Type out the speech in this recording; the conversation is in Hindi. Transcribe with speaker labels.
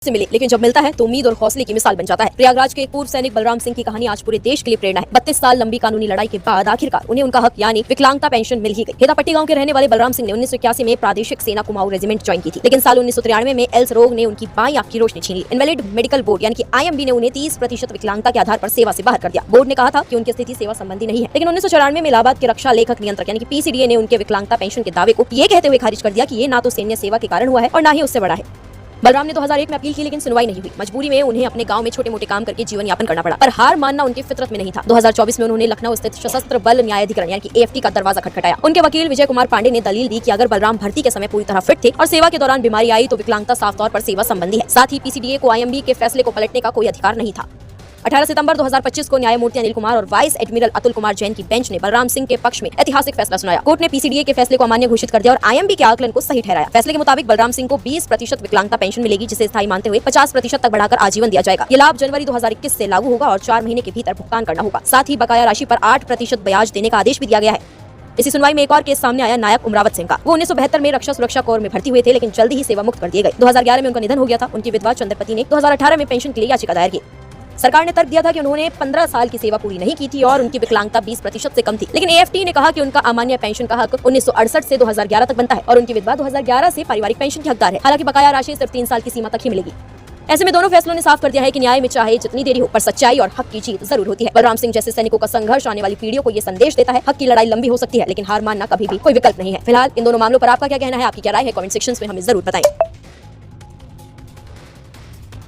Speaker 1: से मिले, लेकिन जब मिलता है तो उम्मीद और हौसले की मिसाल बन जाता है। प्रयागराज के एक पूर्व सैनिक बलराम सिंह की कहानी आज पूरे देश के लिए प्रेरणा है। 32 साल लंबी कानूनी लड़ाई के बाद आखिरकार उन्हें उनका हक यानी विकलांगता पेंशन मिल ही गई। हेदापट्टी गांव के रहने वाले बलराम सिंह ने 1981 में प्रादेशिक सेना कुमाऊं रेजिमेंट ज्वाइन की थी, लेकिन साल 1993 में एल्स रोग ने उनकी बाईं आंख की रोशनी छीन ली। इनवैलिड मेडिकल बोर्ड यानी कि IMB ने उन्हें 30% विकलांगता के आधार पर सेवा से बाहर कर दिया। बोर्ड ने कहा था कि उनकी स्थिति सेवा संबंधी नहीं है, लेकिन 1994 में इलाहाबाद के रक्षा लेखक नियंत्रक यानी कि PCDA ने उनके विकलांगता पेंशन के दावे को ये कहते हुए खारिज कर दिया कि ये ना तो सैन्य सेवा के कारण हुआ है और ना ही उससे बड़ा है। बलराम ने 2001 में अपील की, लेकिन सुनवाई नहीं हुई। मजबूरी में उन्हें अपने गांव में छोटे मोटे काम करके जीवन यापन करना पड़ा, पर हार मानना उनकी फितरत में नहीं था। 2024 में उन्होंने लखनऊ स्थित सशस्त्र बल न्यायाधिकरण यानी कि AFT का दरवाजा खटखटाया। उनके वकील विजय कुमार पांडे ने दलील दी कि अगर बलराम भर्ती के समय पूरी तरह फिट थे और सेवा के दौरान बीमारी आई तो विकलांगता साफ तौर पर सेवा संबंधी है। साथ ही PCDA को IMB के फैसले को पलटने का कोई अधिकार नहीं था। 18 सितंबर 2025 को न्यायमूर्ति अनिल कुमार और वाइस एडमिरल अतुल कुमार जैन की बेंच ने बलराम सिंह के पक्ष में ऐतिहासिक फैसला सुनाया। कोर्ट ने PCDA के फैसले को अमान्य घोषित कर दिया और IMB के आकलन को सही ठहराया। फैसले के मुताबिक बलराम सिंह को 20% विकलांगता पेंशन मिलेगी, जिसे स्थायी मानते हुए 50% तक बढ़ाकर आजीवन दिया जाएगा। ये लाभ जनवरी 2021 से लागू होगा और 4 महीने के भीतर भुगतान करना होगा। साथ ही बकाया राशि पर 8% ब्याज देने का आदेश भी दिया गया है। इसी सुनवाई में एक और केस सामने आया नायक उमरावत सिंह का। वो 1972 में रक्षा सुरक्षा कोर में भर्ती हुए थे, लेकिन जल्दी ही सेवा मुक्त कर दिए गए। 2011 में उनका निधन हो गया था। उनकी विधवा चंद्रपति ने 2018 में पेंशन के लिए याचिका दायर की। सरकार ने तर्क दिया था कि उन्होंने 15 साल की सेवा पूरी नहीं की थी और उनकी विकलांगता 20% से कम थी, लेकिन AFT ने कहा कि उनका अमान्य पेंशन का हक 1968 से 2011 तक बनता है और उनकी विधवा 2011 से पारिवारिक पेंशन की हकदार है। हालांकि बकाया राशि सिर्फ 3 साल की सीमा तक ही मिलेगी। ऐसे में दोनों फैसलों ने साफ कर दिया है कि न्याय में चाहे जितनी देरी हो, पर सच्चाई और हक की जीत जरूर होती है। बलराम सिंह जैसे सैनिकों का संघर्ष आने वाली पीढ़ियों को ये संदेश देता है, हक की लड़ाई लंबी हो सकती है, लेकिन हार मानना कभी भी कोई विकल्प नहीं है। फिलहाल इन दोनों मामलों पर आपका क्या कहना है, आपकी क्या राय है, कमेंट सेक्शन में हमें जरूर बताएं।